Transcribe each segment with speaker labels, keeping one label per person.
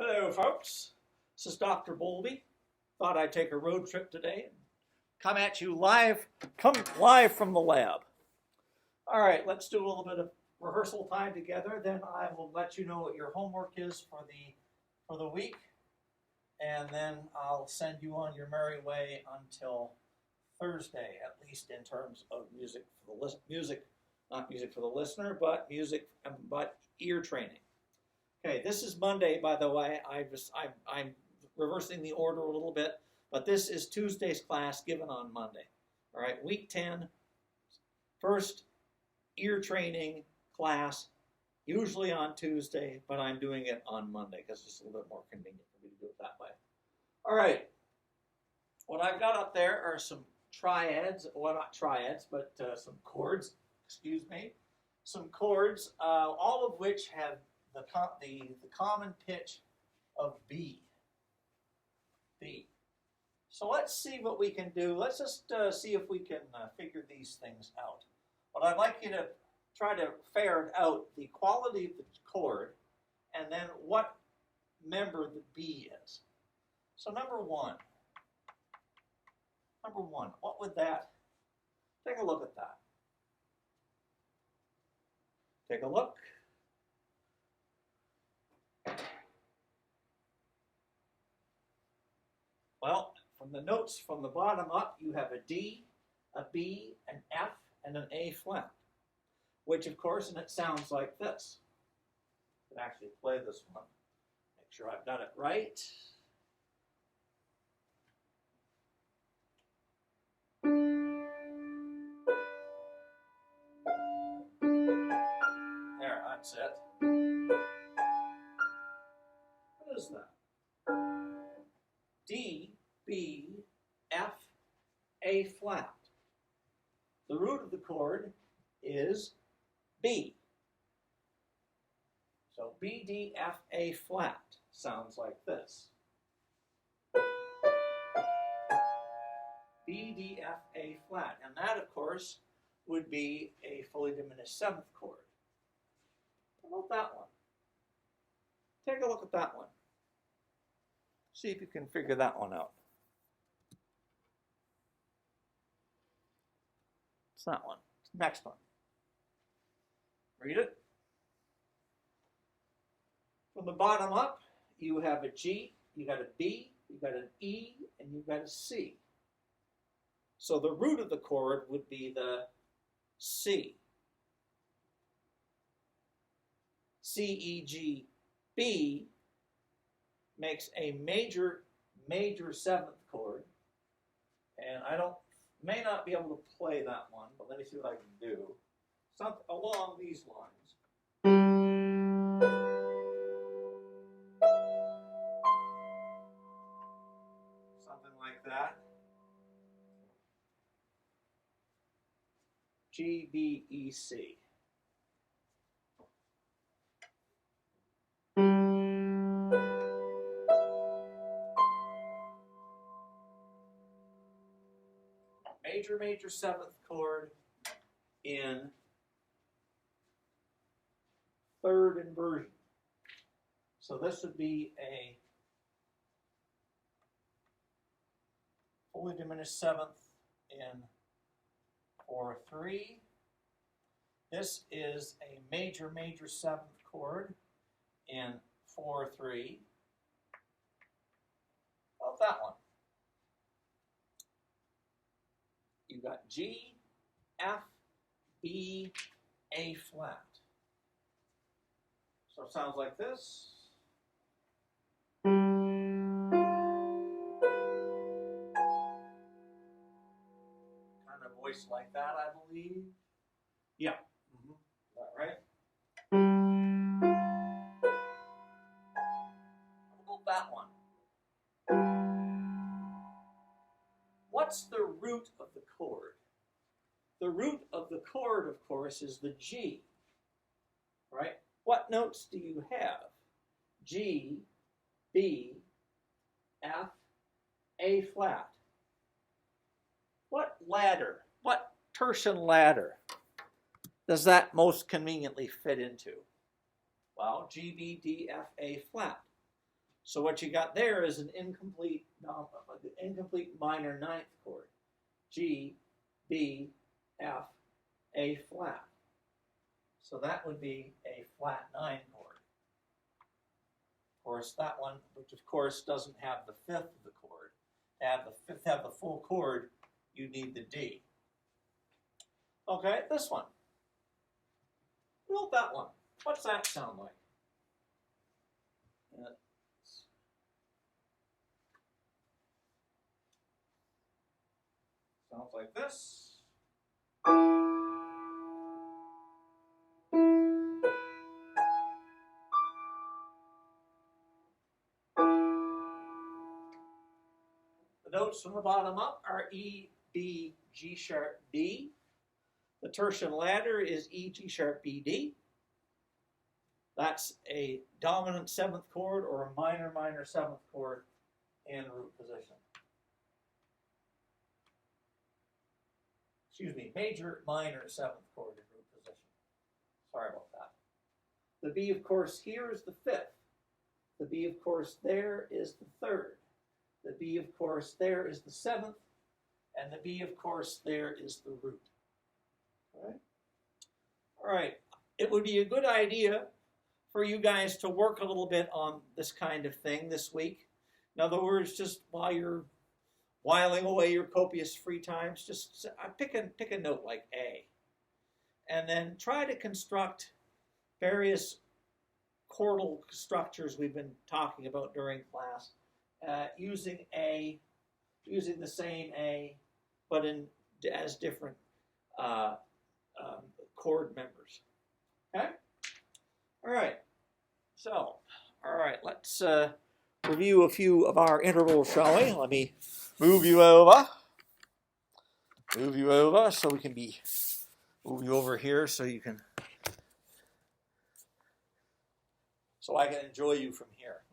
Speaker 1: Hello, folks. This is Dr. Bowlby. Thought I'd take a road trip today and come at you live, from the lab. All right, let's do a little bit of rehearsal time together. Then I will let you know what your homework is for the week, and then I'll send you on your merry way until Thursday, at least in terms of music for the not music for the listener, but ear training. Okay, this is Monday, by the way. I'm reversing the order a little bit, but this is Tuesday's class given on Monday. All right, week 10, first ear training class, usually on Tuesday, but I'm doing it on Monday because it's a little bit more convenient for me to do it that way. All right, what I've got up there are some triads, well, not triads, but some chords, some chords, all of which have the common pitch of B. So let's see what we can do. Let's just see if we can figure these things out. But I'd like you to try to ferret out the quality of the chord and then what member the B is. So number one, what would that? Take a look at that. Take a look. Well, from the notes from the bottom up, you have a D, a B, an F, and an A flat, which of course, and it sounds like this. I can actually play this one. Make sure I've done it right. There, that's it. What is that? D, B, F, A flat. The root of the chord is B. So B, D, F, A flat sounds like this. B, D, F, A flat. And that, of course, would be a fully diminished seventh chord. How about that one? Take a look at that one. See if you can figure that one out. It's that one. Next one. Read it. From the bottom up, you have a G, you got a B, you got an E, and you've got a C. So the root of the chord would be the C. C, E, G, B makes a major seventh chord, and I may not be able to play that one, but let me see what I can do. Something along these lines. Something like that. G, B, E, C. Major seventh chord in third inversion. So this would be a fully diminished seventh in 4/3. This is a major seventh chord in 4/3. How about that one? You got G, F, B, A flat. So it sounds like this. Kind of voice like that, I believe. Yeah. Is that right? How about that one? What's the root of the chord? The root of the chord, of course, is the G, right? What notes do you have? G, B, F, A flat. What ladder, what tertian ladder does that most conveniently fit into? Well, G, B, D, F, A flat. So what you got there is an incomplete minor ninth chord. G, B, F, A flat. So that would be a flat 9 chord. Of course, that one, which of course doesn't have the fifth of the chord. To have the full chord, you need the D. Okay, this one. Well, that one. What's that sound like? Sounds like this. The notes from the bottom up are E, B, G sharp, D. The tertium ladder is E, G sharp, B, D. That's a dominant 7th chord or a minor 7th chord in root position. Excuse me, major minor 7th chord in root position. Sorry about that. The B, of course, here is the 5th. The B, of course, there is the 3rd. The B, of course, there is the 7th. And the B, of course, there is the root. All right. It would be a good idea for you guys to work a little bit on this kind of thing this week. In other words, just while you're whiling away your copious free times, just pick a note like A. And then try to construct various chordal structures we've been talking about during class, using the same A, but as different chord members. Okay? All right. So, all right, let's review a few of our intervals, shall we? Let me move you over so we can move you over here so you can, so I can enjoy you from here.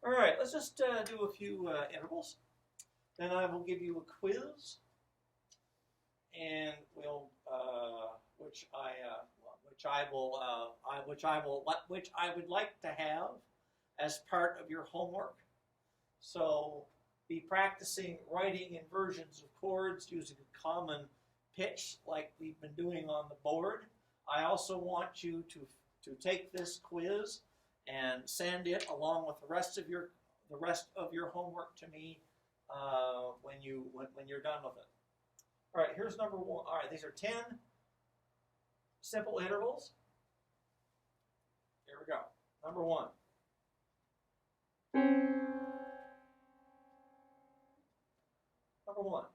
Speaker 1: All right, let's just do a few intervals. Then I will give you a quiz, and we'll which I would like to have as part of your homework. So be practicing writing inversions of chords using a common pitch like we've been doing on the board. I also want you to take this quiz and send it along with the rest of your homework to me when you're done with it. All right, here's number 1. All right, these are 10 simple intervals. Here we go. Number 1. Number 1.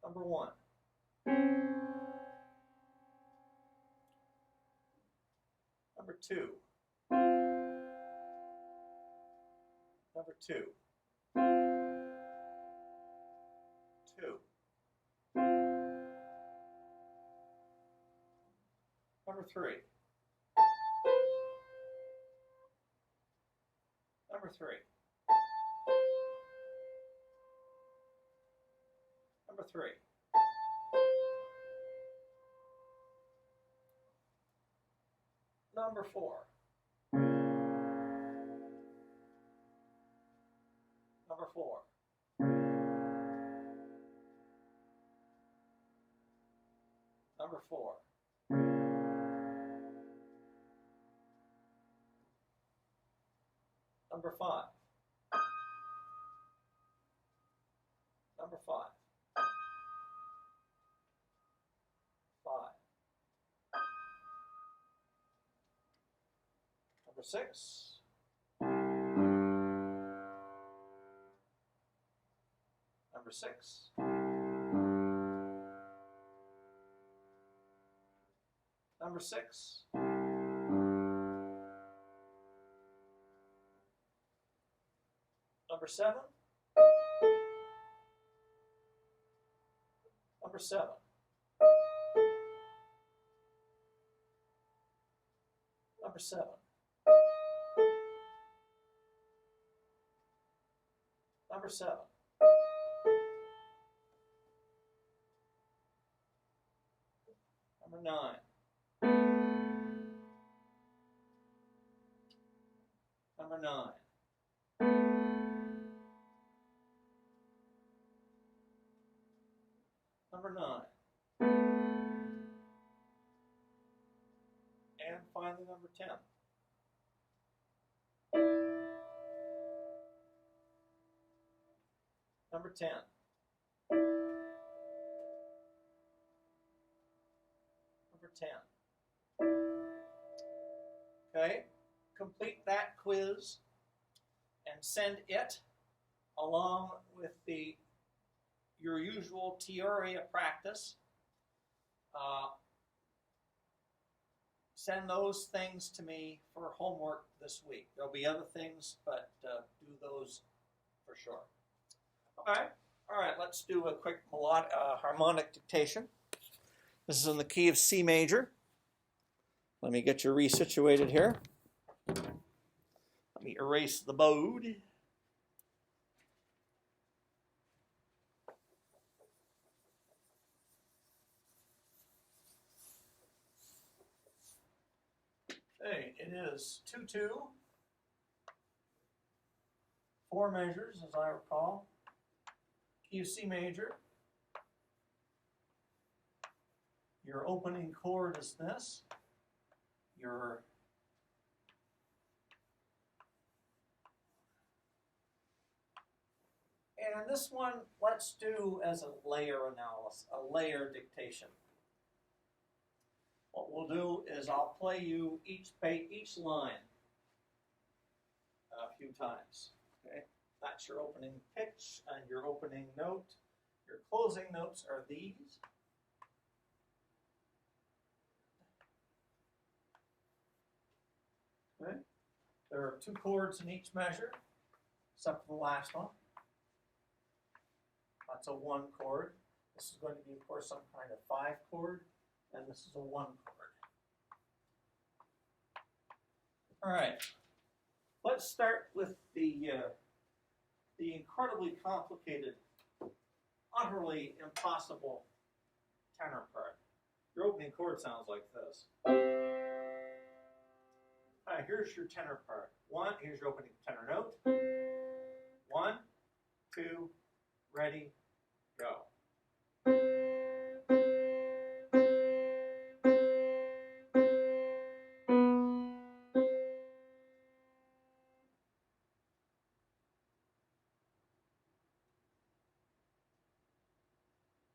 Speaker 1: Number 1. Number 2. Number 2. 2. Number 3. Number 3. Number 3. Number 4. Number 4. Number 4. Number 5. Number 5. 5. Number 6. Number 6. Number 6. Number 7. Number 7. Number 7. Number 7. Number 9. Number 9. Number 9. And finally, number 10. Number 10. Number 10. Okay, complete that quiz and send it along with your usual Teoria practice. Send those things to me for homework this week. There'll be other things, but do those for sure. All right, let's do a quick harmonic dictation. This is in the key of C major. Let me get you resituated here. Let me erase the board. Okay, it is 2-2. 4 measures, as I recall. Key of C major. Your opening chord is this. And this one, let's do as a layer analysis, a layer dictation. What we'll do is I'll play you each line a few times. Okay, that's your opening pitch and your opening note. Your closing notes are these. Okay. There are 2 chords in each measure, except for the last one. That's a 1 chord. This is going to be, of course, some kind of 5 chord, and this is a 1 chord. All right. Let's start with the incredibly complicated, utterly impossible tenor part. Your opening chord sounds like this. All right, here's your tenor part. Here's your opening tenor note. 1, 2, ready, go.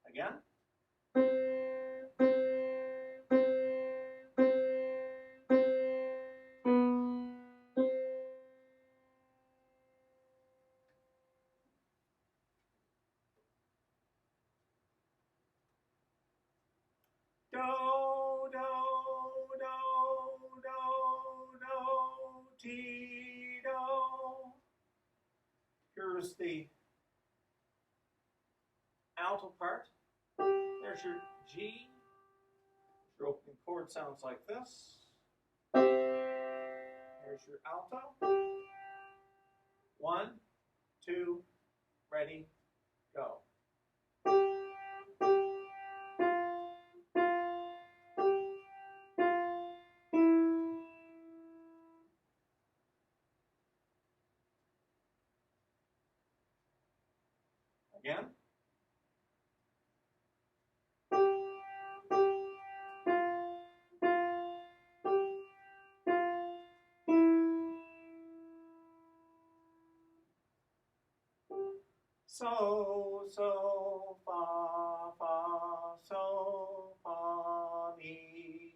Speaker 1: Again. Do, do, do, do, do, ti, do. Here's the alto part. There's your G. Your opening chord sounds like this. Here's your alto. 1, 2, ready, go. Again. So, so, fa, fa, so, fa, mi.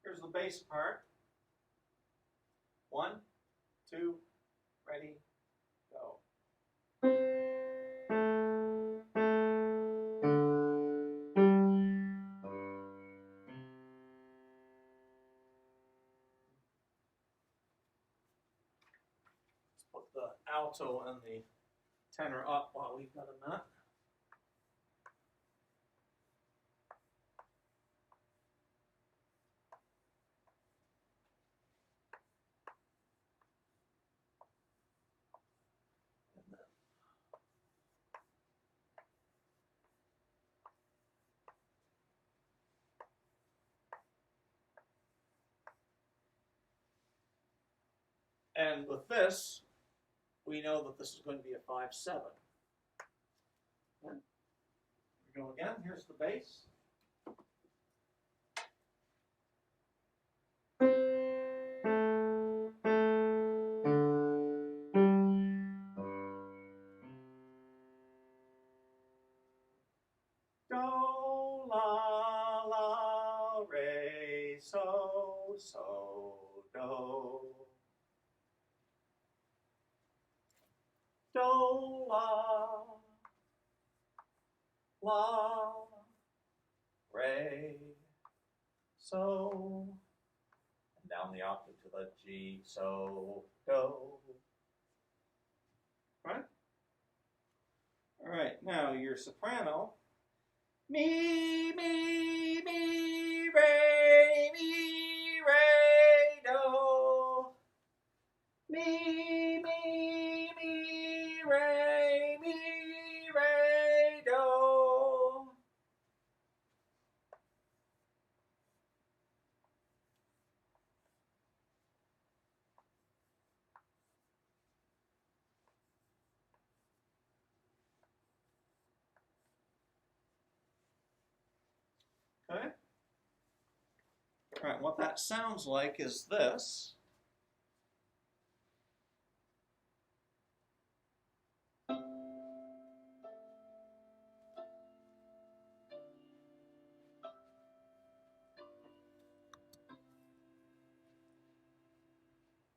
Speaker 1: Here's the bass part. 1, 2, ready, go. Let's put the alto and the tenor up while we've got a minute. And with this, we know that this is going to be a 5/7. Here we go again. Here's the bass. Do, la, la, re, so, so, do. Do, la, re, so, and down the octave to the G, so, do. Right? All right, now your soprano. Mi, re, do. Mi, re, do. Okay? All right, what that sounds like is this.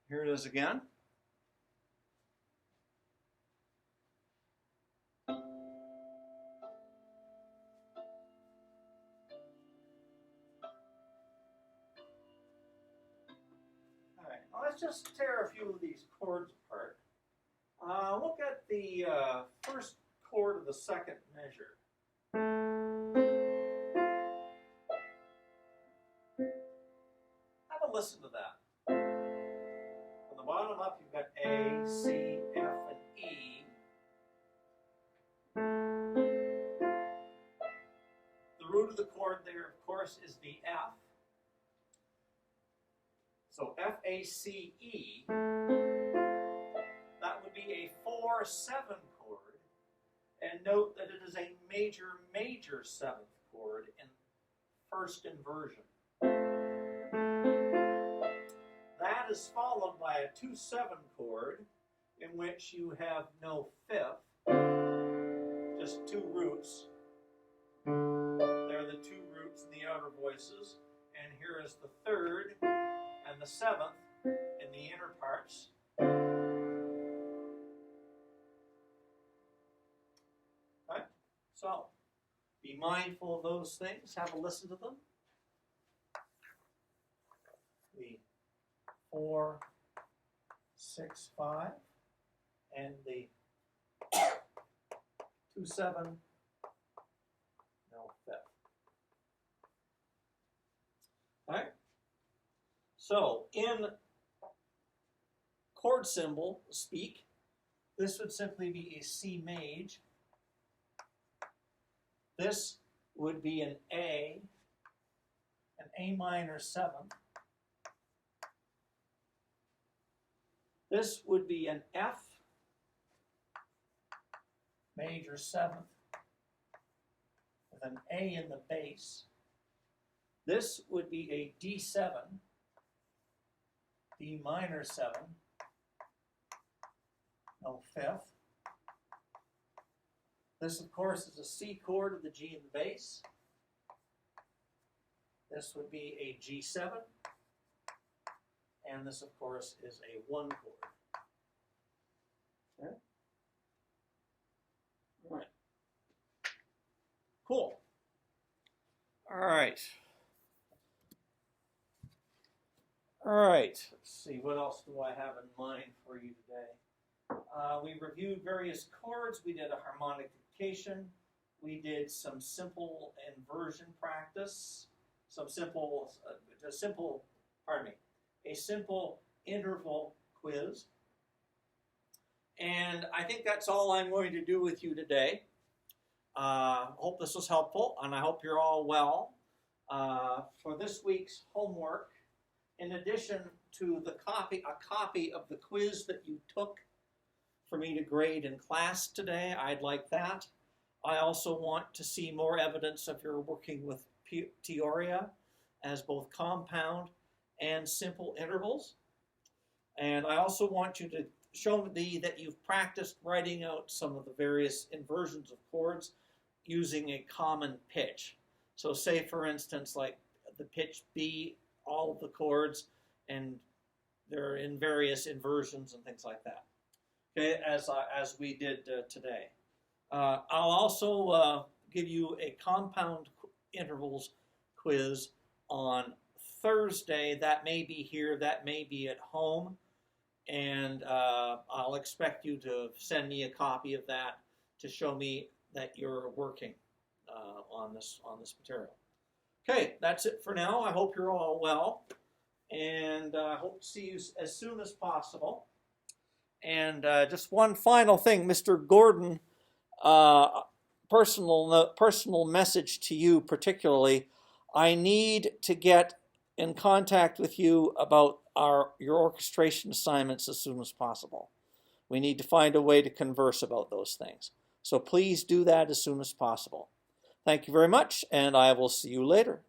Speaker 1: Here it is again. All right, now let's just tear a few of these chords apart. Look at the first chord of the second measure. Have a listen to that. From the bottom up, you've got A, C, F, and E. The root of the chord there, of course, is the F. So F, A, C, E. That would be a 4/7 chord. And note that it is a major, major 7th chord in first inversion. That is followed by a 2/7 chord in which you have no fifth, just two roots. They're the two roots in the outer voices. And here is the 3rd and the 7th in the inner parts. Okay? So, be mindful of those things. Have a listen to them. The 4, 6, 5, and the 2/7, no fifth. All right. So in chord symbol speak, this would simply be a C major. This would be an A minor 7th. This would be an F major 7th with an A in the bass. This would be a D7, D minor 7, no fifth. This, of course, is a C chord of the G in the bass. This would be a G7. And this, of course, is a 1 chord. Okay. All right. Cool. All right. All right. Let's see. What else do I have in mind for you today? We reviewed various chords. We did a harmonic dictation. We did some simple inversion practice. A simple interval quiz. And I think that's all I'm going to do with you today. Hope this was helpful, and I hope you're all well. For this week's homework, in addition to a copy of the quiz that you took for me to grade in class today. I'd like that. I also want to see more evidence of your working with Peoria as both compound and simple intervals. And I also want you to show me that you've practiced writing out some of the various inversions of chords using a common pitch. So say, for instance, like the pitch B, all of the chords, and they're in various inversions and things like that. Okay, as we did today. I'll also give you a compound intervals quiz on Thursday. That may be here, that may be at home, and I'll expect you to send me a copy of that to show me that you're working on this material. Okay, that's it for now. I hope you're all well, and I hope to see you as soon as possible. And just one final thing, Mr. Gordon, personal message to you particularly. I need to get in contact with you about your orchestration assignments as soon as possible. We need to find a way to converse about those things. So please do that as soon as possible. Thank you very much, and I will see you later.